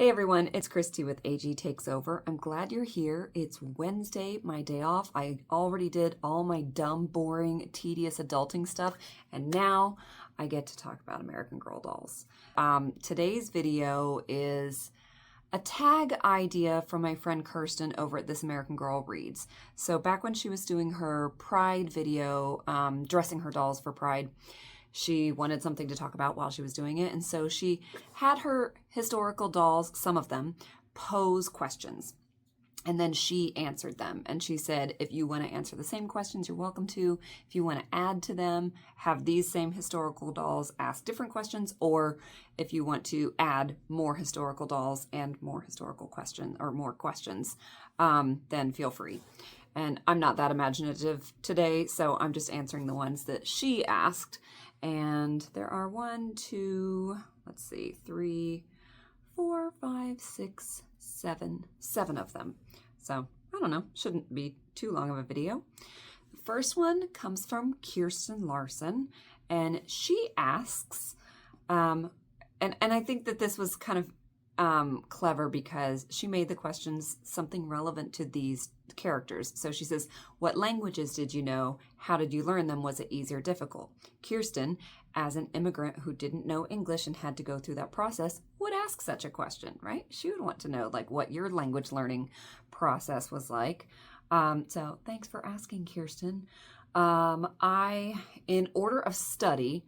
Hey everyone, it's Christy with AG Takes Over. I'm glad you're here. It's Wednesday, my day off. I already did all my dumb, boring, tedious adulting stuff, and now I get to talk about American Girl dolls. Today's video is a tag idea from my friend Kirsten over at This American Girl Reads. So back when she was doing her Pride video, dressing her dolls for Pride, she wanted something to talk about while she was doing it. And so she had her historical dolls, some of them, pose questions. And then she answered them. And she said, if you want to answer the same questions, you're welcome to. If you want to add to them, have these same historical dolls ask different questions. Or if you want to add more historical dolls and more historical questions or more questions, then feel free. And I'm not that imaginative today, so I'm just answering the ones that she asked. And there are 7 of them. So I don't know, shouldn't be too long of a video. The first one comes from Kirsten Larson, and she asks, and I think that this was kind of clever because she made the questions something relevant to these characters. So she says, what languages did you know? How did you learn them? Was it easy or difficult? Kirsten, as an immigrant who didn't know English and had to go through that process, would ask such a question, right? She would want to know like what your language learning process was like. So thanks for asking, Kirsten. In order of study,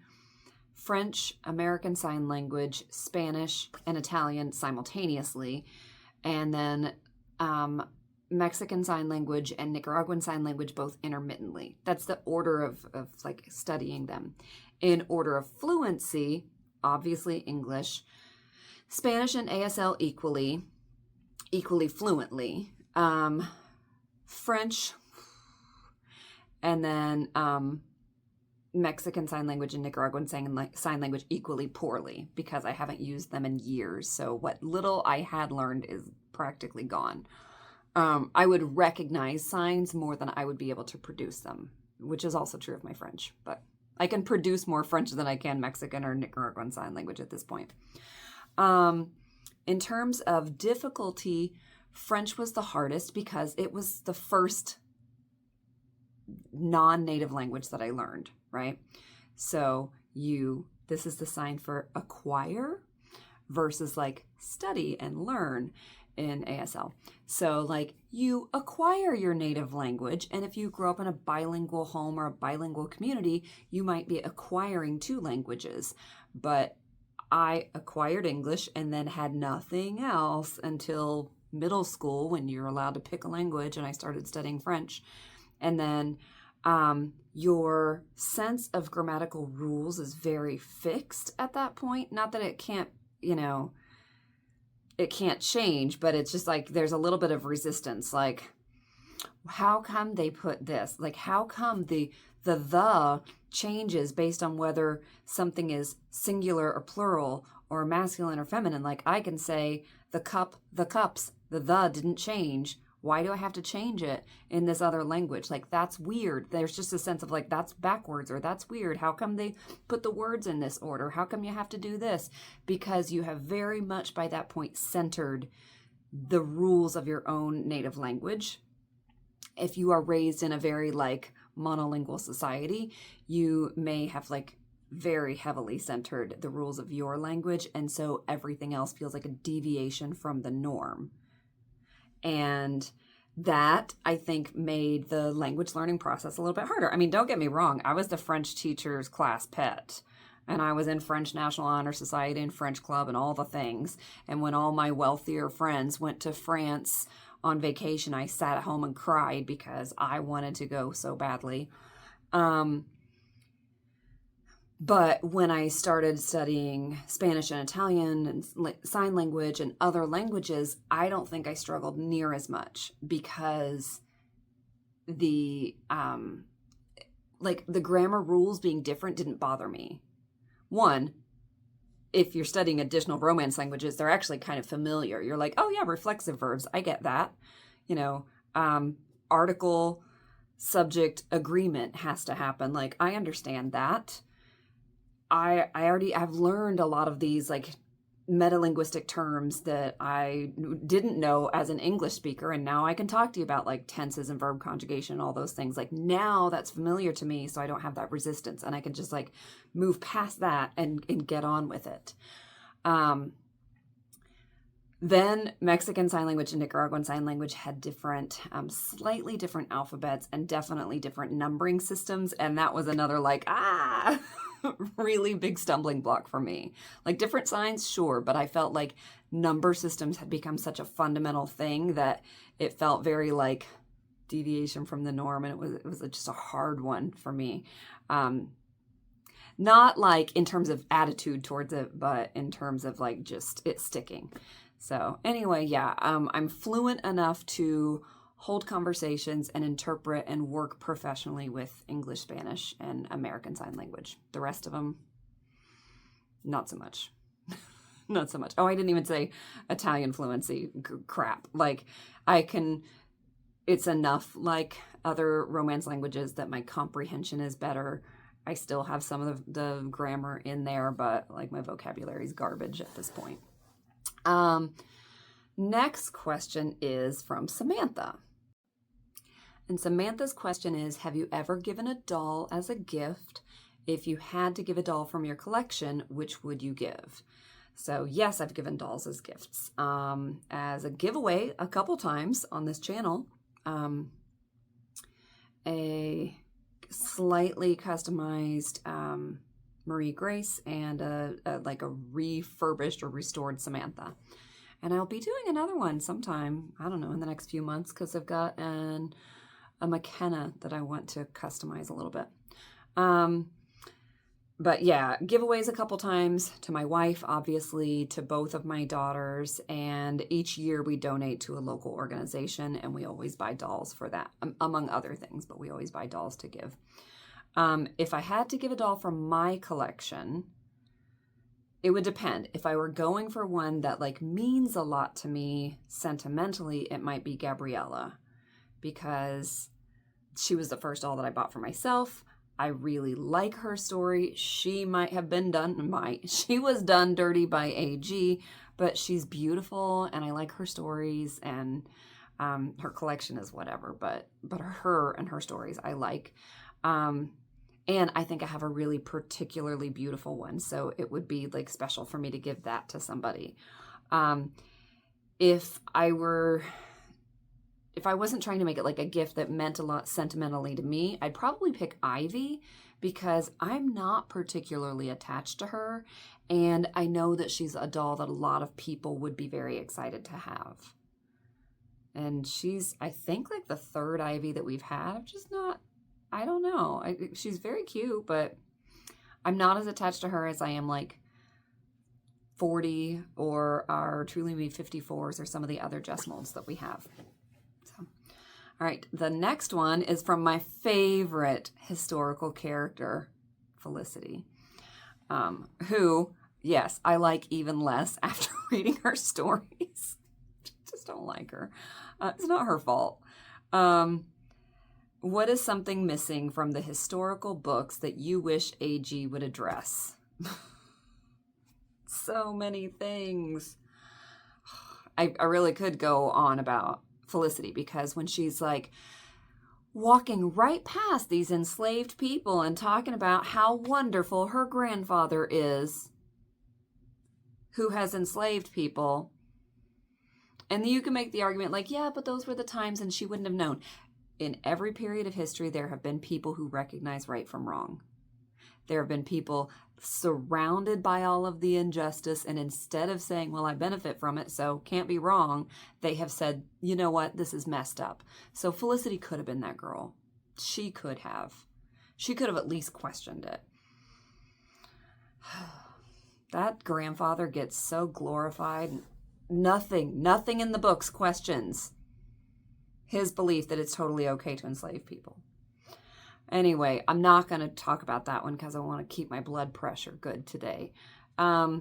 French, American Sign Language, Spanish, and Italian simultaneously, and then Mexican Sign Language and Nicaraguan Sign Language both intermittently. That's the order of like studying them. In order of fluency, obviously English, Spanish and ASL equally fluently, French, and then Mexican Sign Language and Nicaraguan Sign Language equally poorly because I haven't used them in years. So what little I had learned is practically gone. I would recognize signs more than I would be able to produce them, which is also true of my French. But I can produce more French than I can Mexican or Nicaraguan Sign Language at this point. In terms of difficulty, French was the hardest because it was the first non-native language that I learned, right? So this is the sign for acquire versus like study and learn in ASL. So like you acquire your native language, and if you grow up in a bilingual home or a bilingual community, you might be acquiring 2 languages. But I acquired English and then had nothing else until middle school when you're allowed to pick a language, and I started studying French. And then your sense of grammatical rules is very fixed at that point. Not that it can't, it can't change, but it's just like there's a little bit of resistance. Like, how come they put this? Like, how come the changes based on whether something is singular or plural or masculine or feminine? Like, I can say the cup, the cups, the didn't change. Why do I have to change it in this other language? Like, that's weird. There's just a sense of like, that's backwards or that's weird. How come they put the words in this order? How come you have to do this? Because you have very much by that point centered the rules of your own native language. If you are raised in a very like monolingual society, you may have like very heavily centered the rules of your language. And so everything else feels like a deviation from the norm. And that, I think, made the language learning process a little bit harder. I mean, don't get me wrong. I was the French teacher's class pet. And I was in French National Honor Society and French Club and all the things. And when all my wealthier friends went to France on vacation, I sat at home and cried because I wanted to go so badly. But when I started studying Spanish and Italian and sign language and other languages, I don't think I struggled near as much because the grammar rules being different didn't bother me. One, if you're studying additional Romance languages, they're actually kind of familiar. You're like, oh yeah, reflexive verbs. I get that. Article, subject, agreement has to happen. Like, I understand that. I've learned a lot of these like metalinguistic terms that I didn't know as an English speaker, and now I can talk to you about like tenses and verb conjugation and all those things. Like now that's familiar to me, so I don't have that resistance, and I can just like move past that and get on with it. Then Mexican Sign Language and Nicaraguan Sign Language had different, slightly different alphabets and definitely different numbering systems, and that was another like, really big stumbling block for me. Like different signs, sure, but I felt like number systems had become such a fundamental thing that it felt very like deviation from the norm, and it was just a hard one for me. Not like in terms of attitude towards it, but in terms of like just it sticking. So anyway, yeah, I'm fluent enough to hold conversations and interpret and work professionally with English, Spanish, and American Sign Language. The rest of them, not so much. Not so much. Oh, I didn't even say Italian fluency. Crap. Like it's enough like other Romance languages that my comprehension is better. I still have some of the grammar in there, but like my vocabulary is garbage at this point. Next question is from Samantha. And Samantha's question is, have you ever given a doll as a gift? If you had to give a doll from your collection, which would you give? So yes, I've given dolls as gifts. As a giveaway a couple times on this channel. A slightly customized Marie Grace and a refurbished or restored Samantha. And I'll be doing another one sometime, I don't know, in the next few months, because I've got a McKenna that I want to customize a little bit. But yeah, giveaways a couple times to my wife, obviously, to both of my daughters. And each year we donate to a local organization, and we always buy dolls for that, among other things, but we always buy dolls to give. If I had to give a doll from my collection, it would depend. If I were going for one that like means a lot to me sentimentally, it might be Gabriella, because she was the first doll that I bought for myself. I really like her story. She might have been she was done dirty by AG, but she's beautiful and I like her stories, and her collection is whatever, but her and her stories I like. And I think I have a really particularly beautiful one, so it would be like special for me to give that to somebody. If I wasn't trying to make it like a gift that meant a lot sentimentally to me, I'd probably pick Ivy, because I'm not particularly attached to her, and I know that she's a doll that a lot of people would be very excited to have. And she's, I think, like the third Ivy that we've had. I'm just not, I don't know. She's very cute, but I'm not as attached to her as I am like 40 or our Truly Me 54s or some of the other Jess molds that we have. So, all right, the next one is from my favorite historical character, Felicity, who, yes, I like even less after reading her stories. Just don't like her. It's not her fault. What is something missing from the historical books that you wish AG would address? So many things. I really could go on about Felicity, because when she's like walking right past these enslaved people and talking about how wonderful her grandfather is, who has enslaved people, and you can make the argument like, yeah, but those were the times and she wouldn't have known. In every period of history, there have been people who recognize right from wrong. There have been people surrounded by all of the injustice, and instead of saying, well, I benefit from it, so can't be wrong, they have said, you know what, this is messed up. So Felicity could have been that girl. She could have. She could have at least questioned it. That grandfather gets so glorified. Nothing in the books questions his belief that it's totally okay to enslave people. Anyway, I'm not going to talk about that one because I want to keep my blood pressure good today. I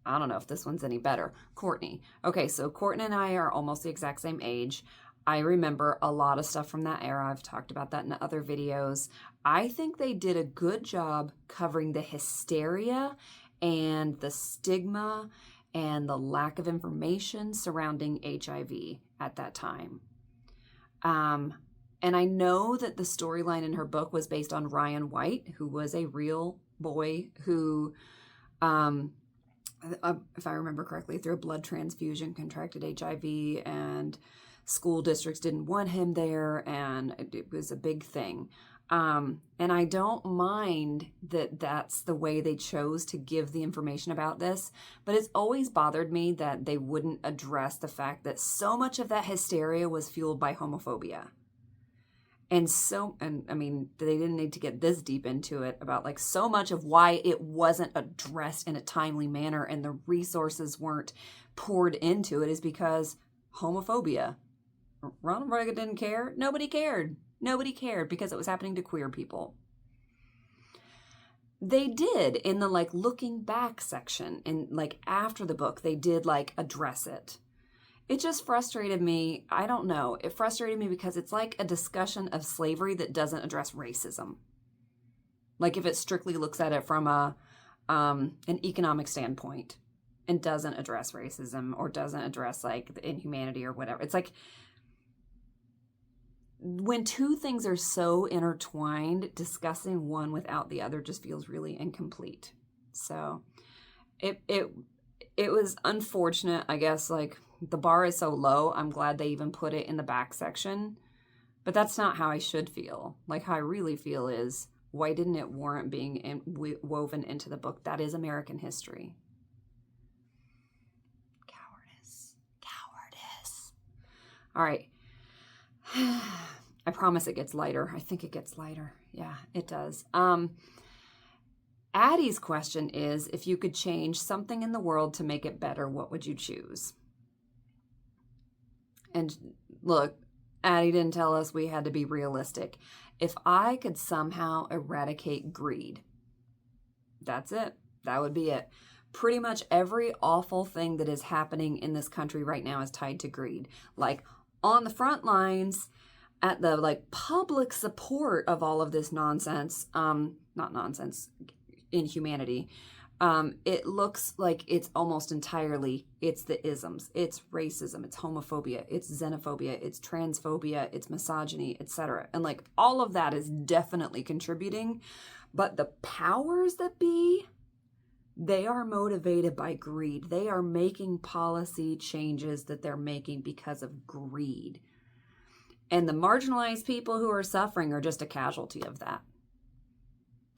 don't know if this one's any better. Courtney. Okay, so Courtney and I are almost the exact same age. I remember a lot of stuff from that era. I've talked about that in other videos. I think they did a good job covering the hysteria and the stigma and the lack of information surrounding HIV at that time. And I know that the storyline in her book was based on Ryan White, who was a real boy who, if I remember correctly, through a blood transfusion contracted HIV, and school districts didn't want him there, and it was a big thing. And I don't mind that that's the way they chose to give the information about this, but it's always bothered me that they wouldn't address the fact that so much of that hysteria was fueled by homophobia. And I mean, they didn't need to get this deep into it about like so much of why it wasn't addressed in a timely manner and the resources weren't poured into it is because homophobia. Ronald Reagan didn't care. Nobody cared. Nobody cared because it was happening to queer people. They did in the like looking back section and like after the book, they did like address it. It just frustrated me. I don't know. It frustrated me because it's like a discussion of slavery that doesn't address racism. Like if it strictly looks at it from an economic standpoint and doesn't address racism or doesn't address like the inhumanity or whatever. It's like when two things are so intertwined, discussing one without the other just feels really incomplete. So it was unfortunate, I guess, like the bar is so low. I'm glad they even put it in the back section, but that's not how I should feel. Like how I really feel is, why didn't it warrant being woven into the book? That is American history. Cowardice. All right. I promise it gets lighter. I think it gets lighter. Yeah, it does. Addy's question is, if you could change something in the world to make it better, what would you choose? And look, Addy didn't tell us we had to be realistic. If I could somehow eradicate greed, that's it. That would be it. Pretty much every awful thing that is happening in this country right now is tied to greed. Like on the front lines, at the like public support of all of this nonsense, not nonsense, inhumanity, it looks like it's almost entirely, it's the isms, it's racism, it's homophobia, it's xenophobia, it's transphobia, it's misogyny, etc. And like all of that is definitely contributing, but the powers that be, they are motivated by greed. They are making policy changes that they're making because of greed. And the marginalized people who are suffering are just a casualty of that.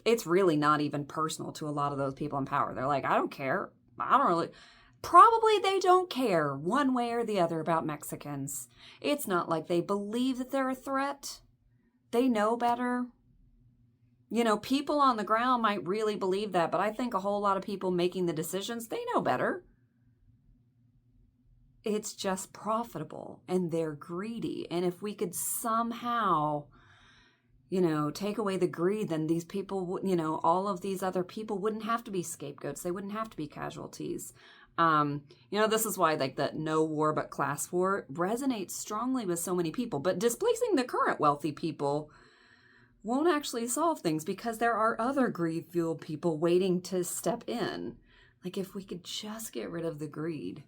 It's really not even personal to a lot of those people in power. They're like, I don't care. I don't really. Probably they don't care one way or the other about Mexicans. It's not like they believe that they're a threat. They know better. You know, people on the ground might really believe that, but I think a whole lot of people making the decisions, they know better. It's just profitable and they're greedy. And if we could somehow, you know, take away the greed, then these people, you know, all of these other people wouldn't have to be scapegoats. They wouldn't have to be casualties. You know, this is why like the no war but class war resonates strongly with so many people. But displacing the current wealthy people won't actually solve things because there are other greed-fueled people waiting to step in. Like if we could just get rid of the greed,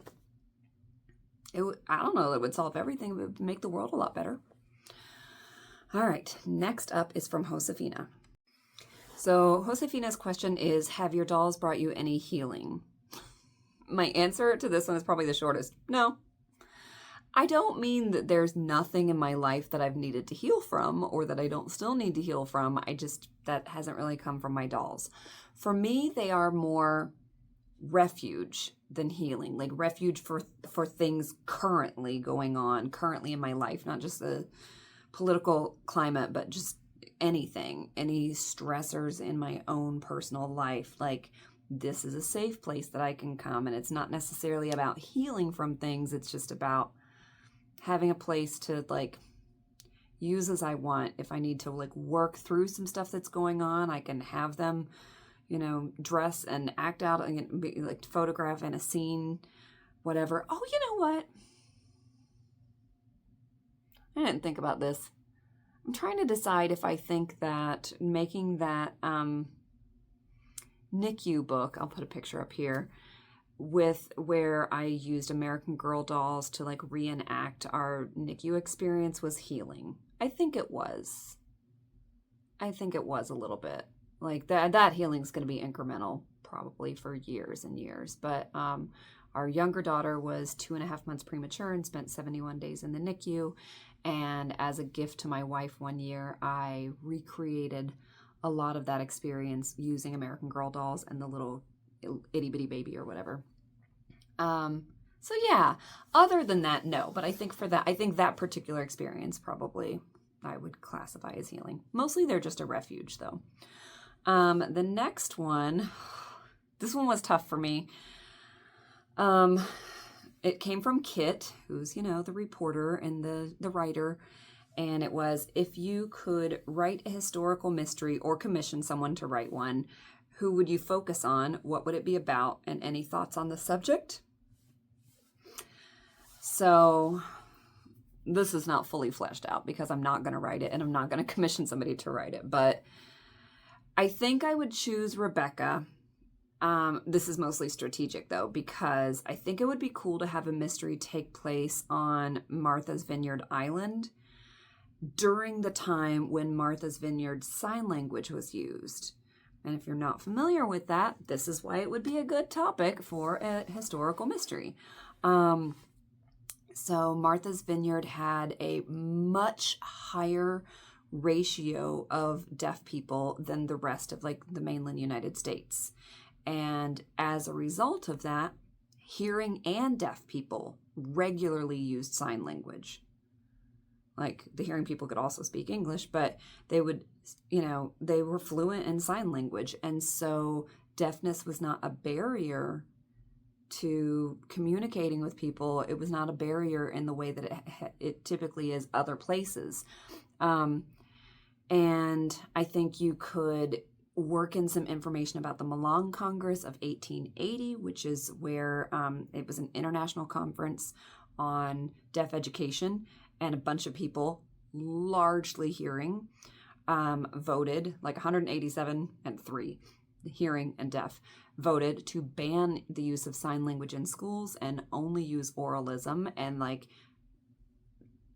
I don't know, it would solve everything. It would make the world a lot better. All right, next up is from Josefina. So Josefina's question is, have your dolls brought you any healing? My answer to this one is probably the shortest. No. I don't mean that there's nothing in my life that I've needed to heal from or that I don't still need to heal from. That hasn't really come from my dolls. For me, they are more refuge than healing, like refuge for things currently going on, currently in my life, not just the political climate, but just anything, any stressors in my own personal life. Like this is a safe place that I can come, and it's not necessarily about healing from things. It's just about having a place to like use as I want. If I need to like work through some stuff that's going on, I can have them, you know, dress and act out and be like photograph in a scene, whatever. Oh, you know what? I didn't think about this. I'm trying to decide if I think that making that NICU book, I'll put a picture up here, with where I used American Girl dolls to like reenact our NICU experience was healing. I think it was a little bit. Like that healing's going to be incremental probably for years and years. But our younger daughter was 2.5 months premature and spent 71 days in the NICU. And as a gift to my wife one year, I recreated a lot of that experience using American Girl dolls and the little itty bitty baby or whatever. So yeah, other than that, no. But I think that particular experience probably I would classify as healing. Mostly they're just a refuge though. The next one, this one was tough for me. It came from Kit, who's, the reporter and the writer. And it was, if you could write a historical mystery or commission someone to write one, who would you focus on? What would it be about? And any thoughts on the subject? So this is not fully fleshed out because I'm not going to write it and I'm not going to commission somebody to write it. But I think I would choose Rebecca. This is mostly strategic though, because I think it would be cool to have a mystery take place on Martha's Vineyard Island during the time when Martha's Vineyard sign language was used. And if you're not familiar with that, this is why it would be a good topic for a historical mystery. So Martha's Vineyard had a much higher ratio of deaf people than the rest of like the mainland United States. And as a result of that, hearing and deaf people regularly used sign language. Like the hearing people could also speak English, but they would, they were fluent in sign language. And so deafness was not a barrier to communicating with people. It was not a barrier in the way that it typically is other places. And I think you could work in some information about the Milan Congress of 1880, which is where it was an international conference on deaf education. And a bunch of people, largely hearing, voted, like 187 and 3, hearing and deaf, voted to ban the use of sign language in schools and only use oralism. And like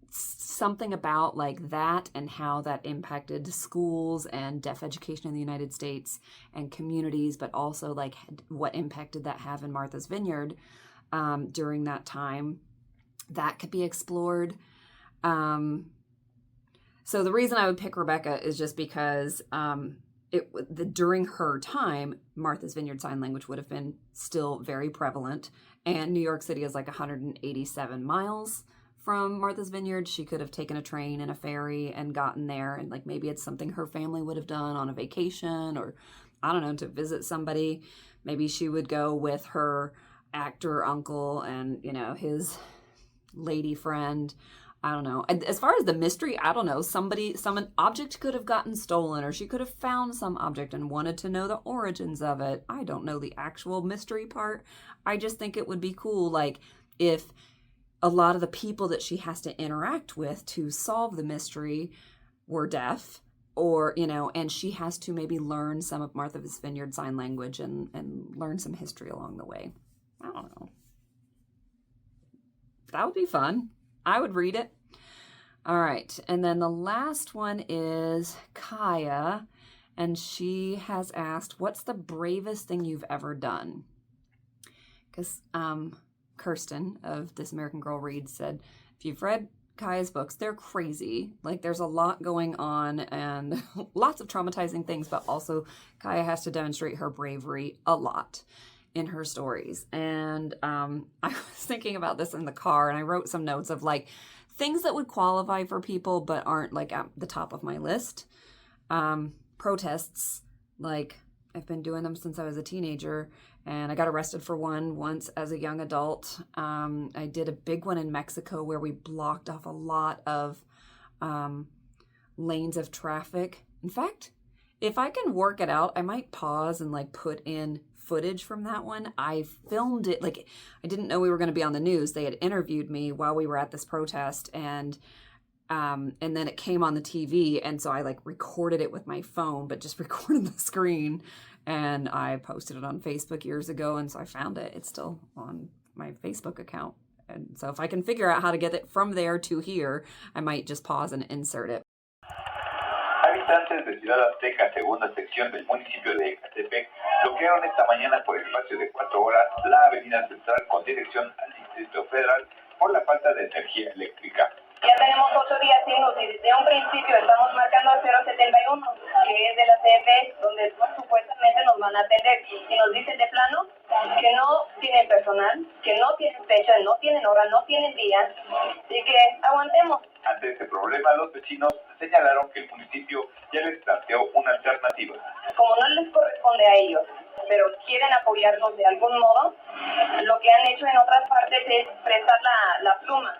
something about like that and how that impacted schools and deaf education in the United States and communities, but also like what impact did that have in Martha's Vineyard during that time, that could be explored. So the reason I would pick Rebecca is just because during her time, Martha's Vineyard Sign Language would have been still very prevalent, and New York City is like 187 miles from Martha's Vineyard. She could have taken a train and a ferry and gotten there, and like maybe it's something her family would have done on a vacation, or I don't know, to visit somebody. Maybe she would go with her actor uncle and his lady friend. I don't know. As far as the mystery, I don't know. Some object could have gotten stolen, or she could have found some object and wanted to know the origins of it. I don't know the actual mystery part. I just think it would be cool, like, if a lot of the people that she has to interact with to solve the mystery were deaf, or, and she has to maybe learn some of Martha's Vineyard Sign Language and learn some history along the way. I don't know. That would be fun. I would read it. All right. And then the last one is Kaya. And she has asked, what's the bravest thing you've ever done? Because Kirsten of This American Girl Reads said, if you've read Kaya's books, they're crazy. Like there's a lot going on and lots of traumatizing things, but also Kaya has to demonstrate her bravery a lot in her stories. And I was thinking about this in the car, and I wrote some notes of like things that would qualify for people but aren't like at the top of my list. Protests, like I've been doing them since I was a teenager, and I got arrested for one once as a young adult. I did a big one in Mexico where we blocked off a lot of lanes of traffic. In fact, if I can work it out, I might pause and like put in footage from that one. I filmed it, like I didn't know we were going to be on the news. They had interviewed me while we were at this protest, and then it came on the TV, and so I like recorded it with my phone, but just recorded the screen And I posted it on Facebook years ago, and so I found it. It's still on my Facebook account. And so if I can figure out how to get it from there to here, I might just pause and insert it. Habitantes de Ciudad Azteca, segunda sección del municipio de Ecatepec, bloquearon esta mañana por espacio de 4 horas la avenida central con dirección al Distrito Federal por la falta de energía eléctrica. Ya tenemos 8 días sin luz y desde un principio estamos marcando al 071, que es de la CFE, donde supuestamente nos van a atender. Y nos dicen de plano que no tienen personal, que no tienen fecha, no tienen hora, no tienen día, y que aguantemos. Ante este problema, los vecinos señalaron que el municipio ya les planteó una alternativa. Como no les corresponde a ellos, pero quieren apoyarnos de algún modo, lo que han hecho en otras partes es prestar la pluma,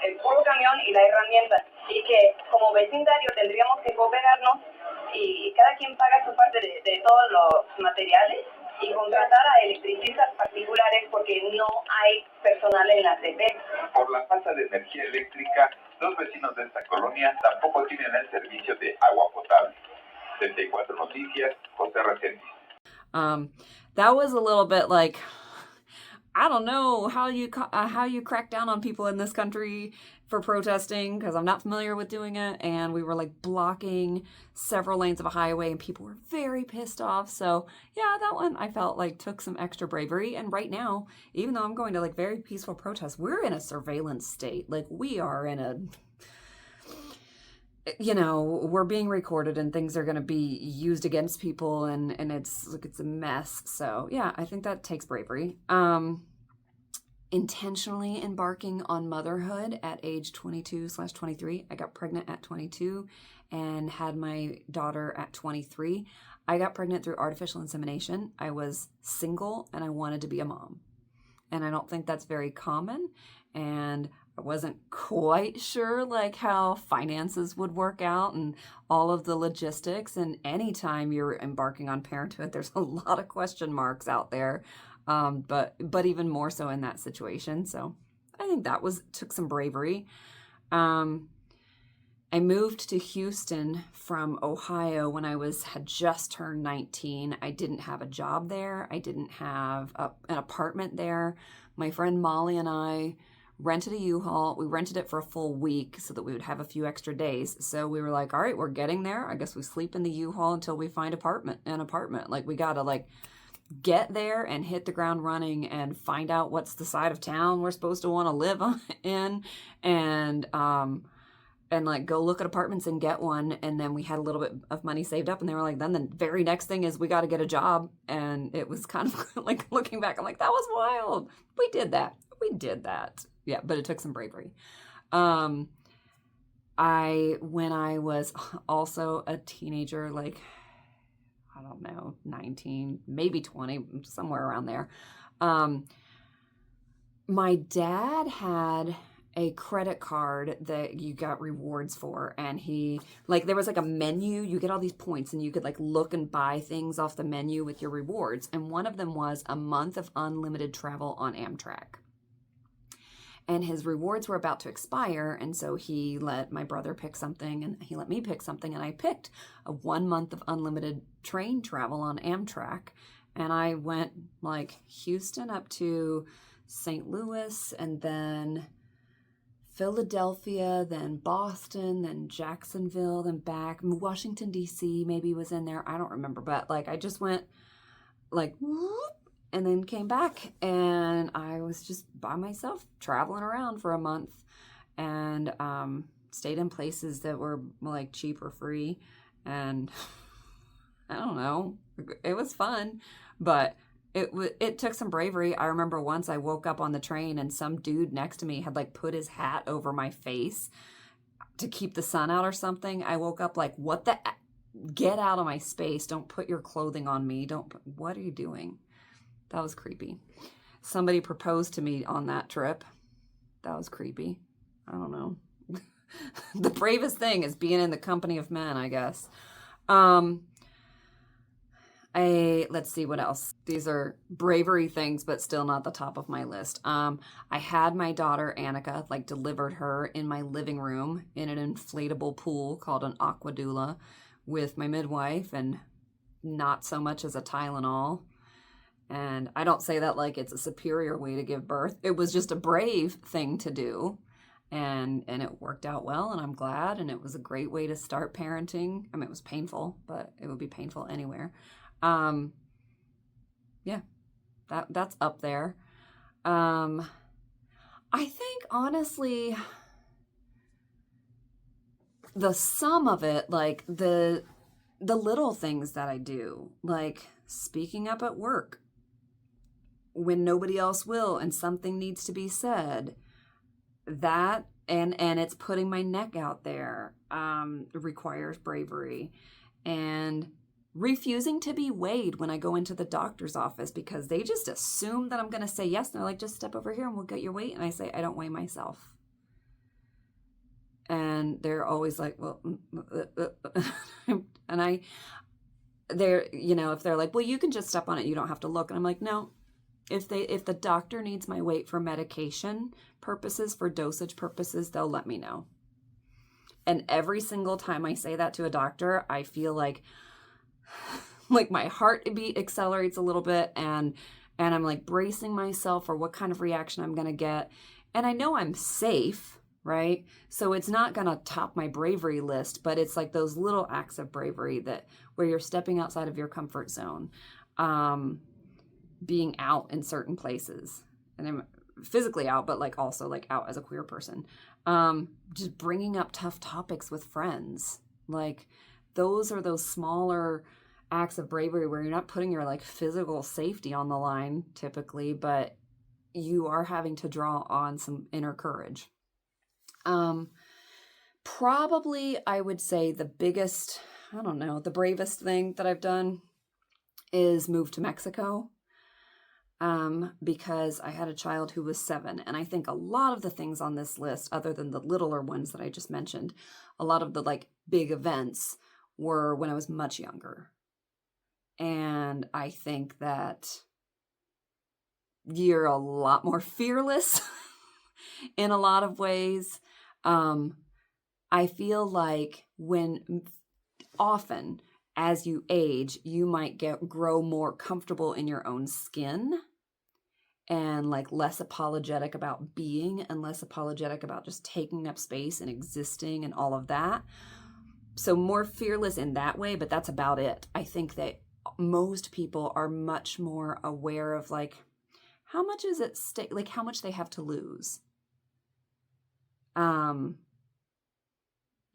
el puro camión y la herramienta, y que como vecindario tendríamos que cooperarnos y cada quien paga su parte de todos los materiales y contratar a electricistas particulares porque no hay personal en la CP. Por la falta de energía eléctrica, los vecinos de esta colonia tampoco tienen el servicio de agua potable. 34 Noticias, José Reséndiz. That was a little bit like, I don't know how you crack down on people in this country for protesting, because I'm not familiar with doing it. And we were like blocking several lanes of a highway and people were very pissed off. So yeah, that one I felt like took some extra bravery. And right now, even though I'm going to like very peaceful protests, we're in a surveillance state. Like we are in a, we're being recorded and things are going to be used against people and it's a mess. So yeah, I think that takes bravery. Intentionally embarking on motherhood at age 22/23. I got pregnant at 22 and had my daughter at 23. I got pregnant through artificial insemination. I was single and I wanted to be a mom. And I don't think that's very common. And I wasn't quite sure like how finances would work out and all of the logistics. And anytime you're embarking on parenthood, there's a lot of question marks out there. But even more so in that situation. So I think that took some bravery. I moved to Houston from Ohio when I had just turned 19. I didn't have a job there. I didn't have an apartment there. My friend Molly and I rented a U-Haul. We rented it for a full week so that we would have a few extra days. So we were like, all right, we're getting there. I guess we sleep in the U-Haul until we find an apartment. Like we got to get there and hit the ground running and find out what's the side of town we're supposed to want to live in and go look at apartments and get one. And then we had a little bit of money saved up and they were like, then the very next thing is we got to get a job. And it was kind of like looking back, I'm like, that was wild. We did that. Yeah, but it took some bravery. When I was also a teenager, I don't know, 19, maybe 20, somewhere around there. My dad had a credit card that you got rewards for. And there was a menu, you get all these points and you could look and buy things off the menu with your rewards. And one of them was a month of unlimited travel on Amtrak. And his rewards were about to expire. And so he let my brother pick something and he let me pick something. And I picked a 1 month of unlimited train travel on Amtrak. And I went Houston up to St. Louis and then Philadelphia, then Boston, then Jacksonville, then back. Washington, D.C. maybe was in there. I don't remember. But I just went whoop, and then came back and I was just by myself traveling around for a month and stayed in places that were cheap or free. And I don't know, it was fun, but it took some bravery. I remember once I woke up on the train and some dude next to me had put his hat over my face to keep the sun out or something. I woke up what the, get out of my space. Don't put your clothing on me. What are you doing? That was creepy. Somebody proposed to me on that trip. That was creepy. I don't know. The bravest thing is being in the company of men, I guess. Let's see what else. These are bravery things, but still not the top of my list. I had my daughter Annika, delivered her in my living room in an inflatable pool called an aqua doula with my midwife and not so much as a Tylenol. And I don't say that like it's a superior way to give birth. It was just a brave thing to do. And it worked out well, and I'm glad. And it was a great way to start parenting. I mean, it was painful, but it would be painful anywhere. Yeah, that's up there. I think honestly, the sum of it, like the little things that I do, like speaking up at work when nobody else will and something needs to be said, that and it's putting my neck out there requires bravery. And refusing to be weighed when I go into the doctor's office because they just assume that I'm going to say yes. And they're like, just step over here and we'll get your weight. And I say, I don't weigh myself. And they're always like, well, and they're, you know, if they're like, well, you can just step on it, you don't have to look. And I'm like, no, if the doctor needs my weight for medication purposes, for dosage purposes, they'll let me know. And every single time I say that to a doctor, I feel like my heartbeat accelerates a little bit, and I'm like bracing myself for what kind of reaction I'm going to get. And I know I'm safe, right? So it's not going to top my bravery list, but it's like those little acts of bravery that where you're stepping outside of your comfort zone, being out in certain places. And I'm physically out, but like also like out as a queer person. Just bringing up tough topics with friends. Like those are those smaller acts of bravery where you're not putting your like physical safety on the line typically, but you are having to draw on some inner courage. Probably I would say the biggest, I don't know, the bravest thing that I've done is move to Mexico. Because I had a child who was 7. And I think a lot of the things on this list, other than the littler ones that I just mentioned, a lot of the like big events were when I was much younger. And I think that you're a lot more fearless in a lot of ways. I feel like when often as you age, you might grow more comfortable in your own skin and like less apologetic about being and less apologetic about just taking up space and existing and all of that. So more fearless in that way, but that's about it. I think that most people are much more aware of like, how much is at stake, like how much they have to lose.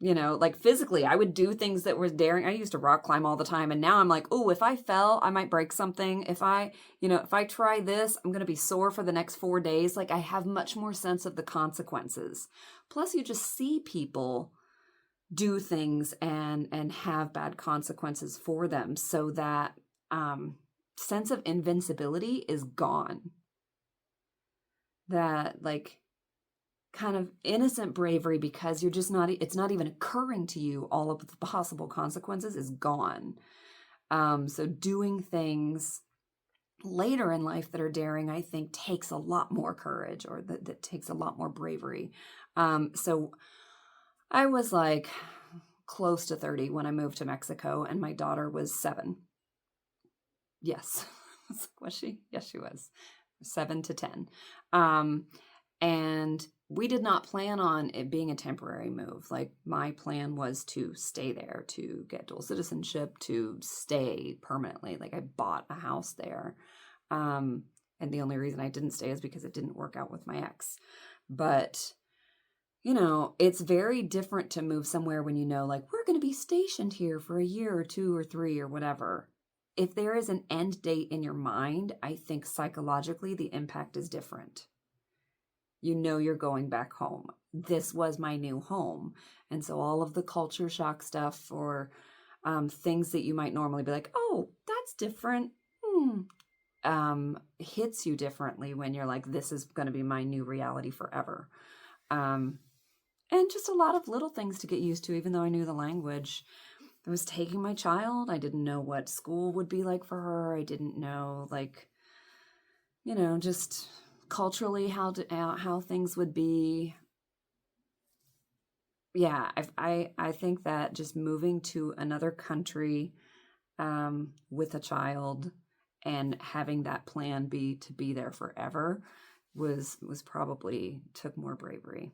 You know, like physically, I would do things that were daring. I used to rock climb all the time. And now I'm like, oh, if I fell, I might break something. If I try this, I'm going to be sore for the next 4 days. Like I have much more sense of the consequences. Plus you just see people do things and have bad consequences for them. So that sense of invincibility is gone. That like kind of innocent bravery because you're just not, it's not even occurring to you, all of the possible consequences is gone. So doing things later in life that are daring, I think takes a lot more courage, or that takes a lot more bravery. So I was like close to 30 when I moved to Mexico, and my daughter was 7. Yes. Was she? Yes, she was. 7 to 10. And we did not plan on it being a temporary move. Like my plan was to stay there, to get dual citizenship, to stay permanently. Like I bought a house there. And the only reason I didn't stay is because it didn't work out with my ex. But, you know, it's very different to move somewhere when you know, like, we're going to be stationed here for a year or 2 or 3 or whatever. If there is an end date in your mind, I think psychologically the impact is different. You know you're going back home. This was my new home. And so all of the culture shock stuff, or things that you might normally be like, oh, that's different, hits you differently when you're like, this is going to be my new reality forever. And just a lot of little things to get used to, even though I knew the language. I was taking my child. I didn't know what school would be like for her. I didn't know, like, you know, just culturally how things would be. Yeah, I think that just moving to another country with a child and having that plan be to be there forever was probably took more bravery.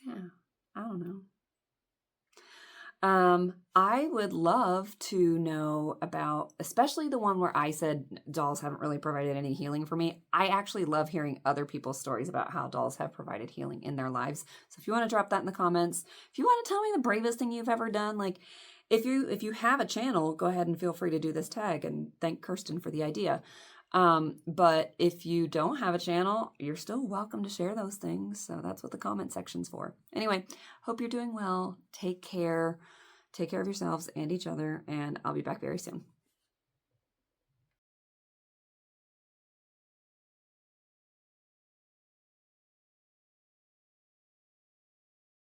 Yeah, I don't know. I would love to know about, especially the one where I said dolls haven't really provided any healing for me. I actually love hearing other people's stories about how dolls have provided healing in their lives. So if you want to drop that in the comments, if you want to tell me the bravest thing you've ever done, like if you have a channel, go ahead and feel free to do this tag and thank Kirsten for the idea. But if you don't have a channel, you're still welcome to share those things. So that's what the comment section's for. Anyway, hope you're doing well. Take care. Take care of yourselves and each other, and I'll be back very soon.